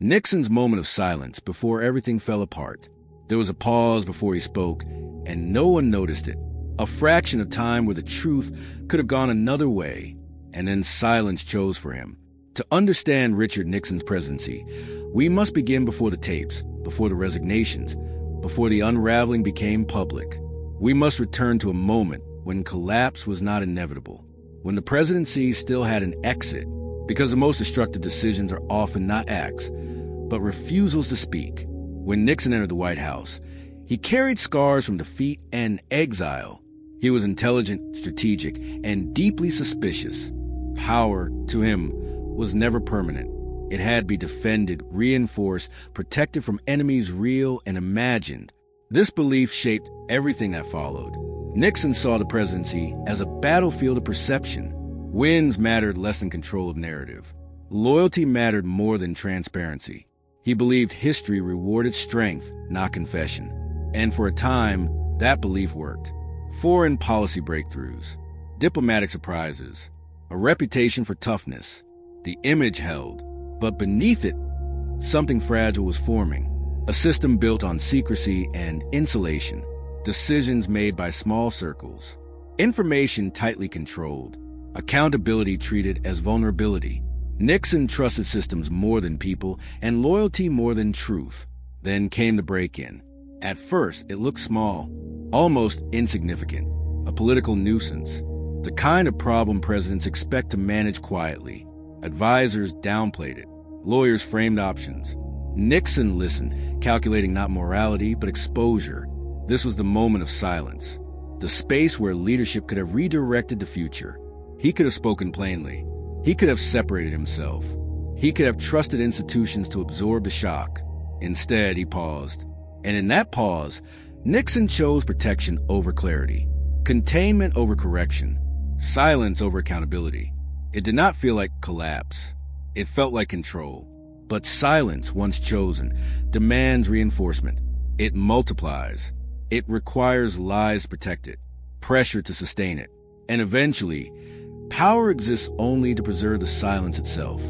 Nixon's moment of silence before everything fell apart. There was a pause before he spoke, and no one noticed it. A fraction of time where the truth could have gone another way, and then silence chose for him. To understand Richard Nixon's presidency, we must begin before the tapes, before the resignations, before the unraveling became public. We must return to a moment when collapse was not inevitable, when the presidency still had an exit, because the most destructive decisions are often not acts, but refusals to speak. When Nixon entered the White House, he carried scars from defeat and exile. He was intelligent, strategic, and deeply suspicious. Power, to him, was never permanent. It had to be defended, reinforced, protected from enemies real and imagined. This belief shaped everything that followed. Nixon saw the presidency as a battlefield of perception. Wins mattered less than control of narrative. Loyalty mattered more than transparency. He believed history rewarded strength, not confession. And for a time, that belief worked. Foreign policy breakthroughs, diplomatic surprises, a reputation for toughness. The image held, but beneath it, something fragile was forming. A system built on secrecy and insulation, decisions made by small circles, information tightly controlled, accountability treated as vulnerability. Nixon trusted systems more than people and loyalty more than truth. Then came the break-in. At first, it looked small, almost insignificant, a political nuisance, the kind of problem presidents expect to manage quietly. Advisors downplayed it. Lawyers framed options. Nixon listened, calculating not morality, but exposure. This was the moment of silence, the space where leadership could have redirected the future. He could have spoken plainly. He could have separated himself. He could have trusted institutions to absorb the shock. Instead, he paused. And in that pause, Nixon chose protection over clarity, containment over correction, silence over accountability. It did not feel like collapse. It felt like control. But silence, once chosen, demands reinforcement. It multiplies. It requires lies to protect it, pressure to sustain it. And eventually, power exists only to preserve the silence itself.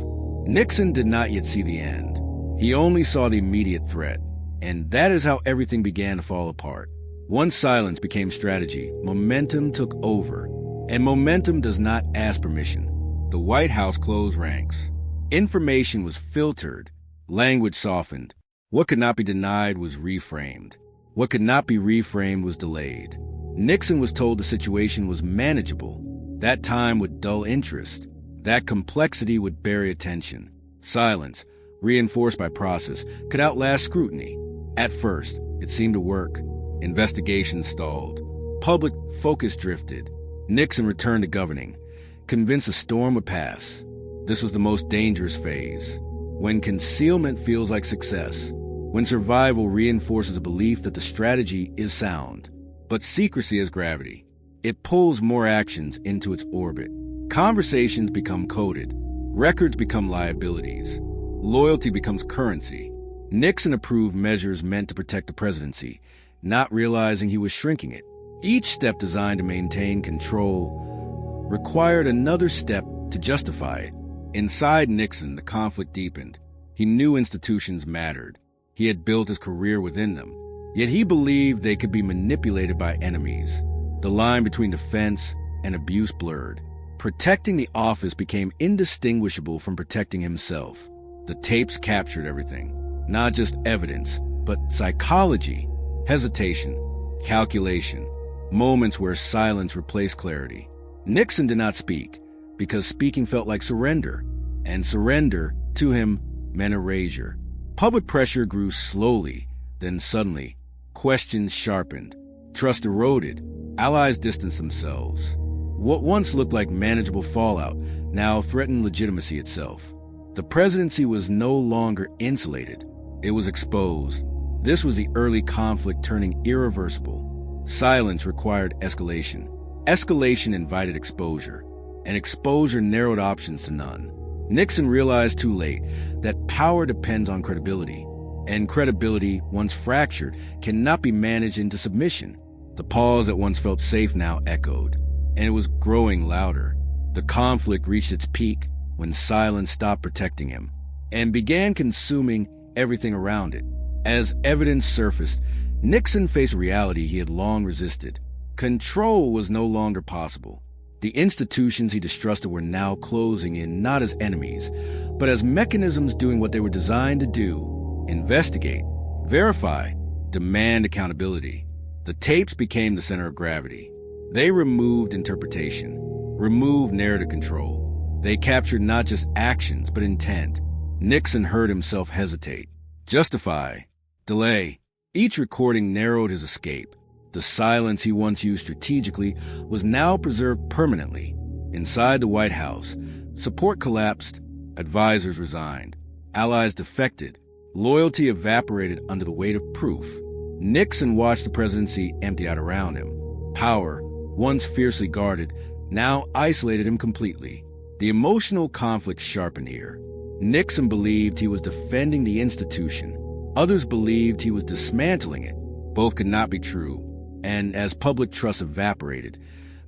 Nixon did not yet see the end. He only saw the immediate threat. And that is how everything began to fall apart. Once silence became strategy, momentum took over. And momentum does not ask permission. The White House closed ranks. Information was filtered. Language softened. What could not be denied was reframed. What could not be reframed was delayed. Nixon was told the situation was manageable. That time would dull interest. That complexity would bury attention. Silence, reinforced by process, could outlast scrutiny. At first, it seemed to work. Investigations stalled. Public focus drifted. Nixon returned to governing, convinced a storm would pass. This was the most dangerous phase, when concealment feels like success, when survival reinforces a belief that the strategy is sound. But secrecy has gravity. It pulls more actions into its orbit. Conversations become coded. Records become liabilities. Loyalty becomes currency. Nixon approved measures meant to protect the presidency, not realizing he was shrinking it. Each step designed to maintain control required another step to justify it. Inside Nixon, the conflict deepened. He knew institutions mattered. He had built his career within them. Yet he believed they could be manipulated by enemies. The line between defense and abuse blurred. Protecting the office became indistinguishable from protecting himself. The tapes captured everything. Not just evidence, but psychology, hesitation, calculation, moments where silence replaced clarity. Nixon did not speak, because speaking felt like surrender, and surrender, to him, meant erasure. Public pressure grew slowly, then suddenly, questions sharpened, trust eroded, allies distanced themselves. What once looked like manageable fallout now threatened legitimacy itself. The presidency was no longer insulated. It was exposed. This was the early conflict turning irreversible. Silence required escalation. Escalation invited exposure, and exposure narrowed options to none. Nixon realized too late that power depends on credibility, and credibility, once fractured, cannot be managed into submission. The pause that once felt safe now echoed, and it was growing louder. The conflict reached its peak when silence stopped protecting him. and began consuming everything around it. As evidence surfaced, Nixon faced reality he had long resisted. Control was no longer possible. The institutions he distrusted were now closing in not as enemies, but as mechanisms doing what they were designed to do: investigate, verify, demand accountability. The tapes became the center of gravity. They removed interpretation, removed narrative control. They captured not just actions, but intent. Nixon heard himself hesitate, justify, delay. Each recording narrowed his escape. The silence he once used strategically was now preserved permanently. Inside the White House, support collapsed, advisors resigned, allies defected, loyalty evaporated under the weight of proof. Nixon watched the presidency empty out around him. Power, once fiercely guarded, now isolated him completely. The emotional conflict sharpened here. Nixon believed he was defending the institution. Others believed he was dismantling it. Both could not be true. And as public trust evaporated,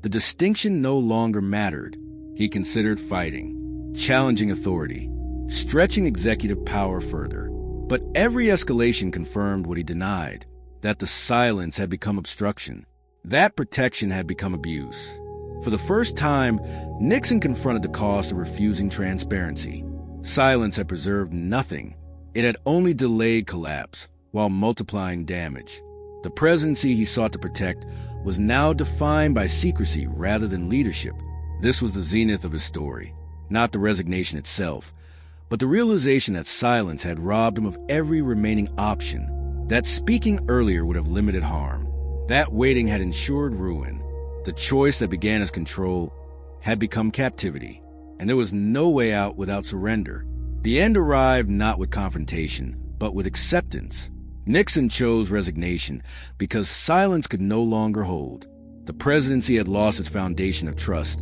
the distinction no longer mattered. He considered fighting, challenging authority, stretching executive power further. But every escalation confirmed what he denied, that the silence had become obstruction, that protection had become abuse. For the first time, Nixon confronted the cost of refusing transparency. Silence had preserved nothing. It had only delayed collapse while multiplying damage. The presidency he sought to protect was now defined by secrecy rather than leadership. This was the zenith of his story, not the resignation itself, but the realization that silence had robbed him of every remaining option, that speaking earlier would have limited harm, that waiting had ensured ruin. The choice that began as control had become captivity, and there was no way out without surrender. The end arrived not with confrontation, but with acceptance. Nixon chose resignation because silence could no longer hold. The presidency had lost its foundation of trust,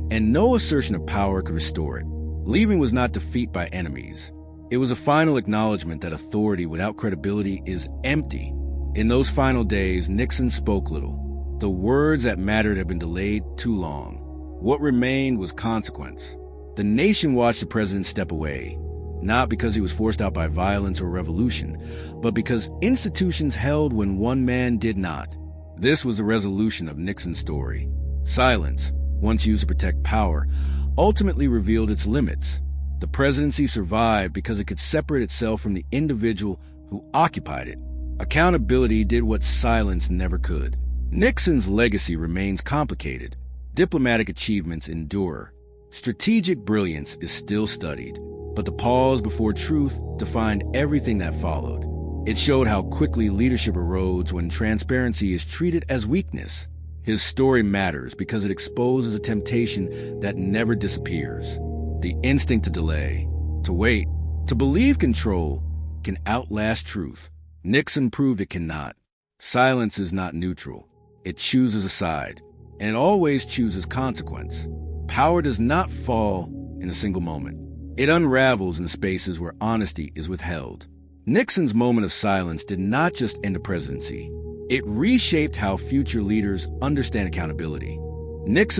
and no assertion of power could restore it. Leaving was not defeat by enemies. It was a final acknowledgement that authority without credibility is empty. In those final days, Nixon spoke little. The words that mattered had been delayed too long. What remained was consequence. The nation watched the president step away, not because he was forced out by violence or revolution, but because institutions held when one man did not. This was the resolution of Nixon's story. Silence, once used to protect power, ultimately revealed its limits. The presidency survived because it could separate itself from the individual who occupied it. Accountability did what silence never could. Nixon's legacy remains complicated. Diplomatic achievements endure. Strategic brilliance is still studied. But the pause before truth defined everything that followed. It showed how quickly leadership erodes when transparency is treated as weakness. His story matters because it exposes a temptation that never disappears. The instinct to delay, to wait, to believe control can outlast truth. Nixon proved it cannot. Silence is not neutral. It chooses a side, and it always chooses consequence. Power does not fall in a single moment. It unravels in spaces where honesty is withheld. Nixon's moment of silence did not just end the presidency. It reshaped how future leaders understand accountability. Nixon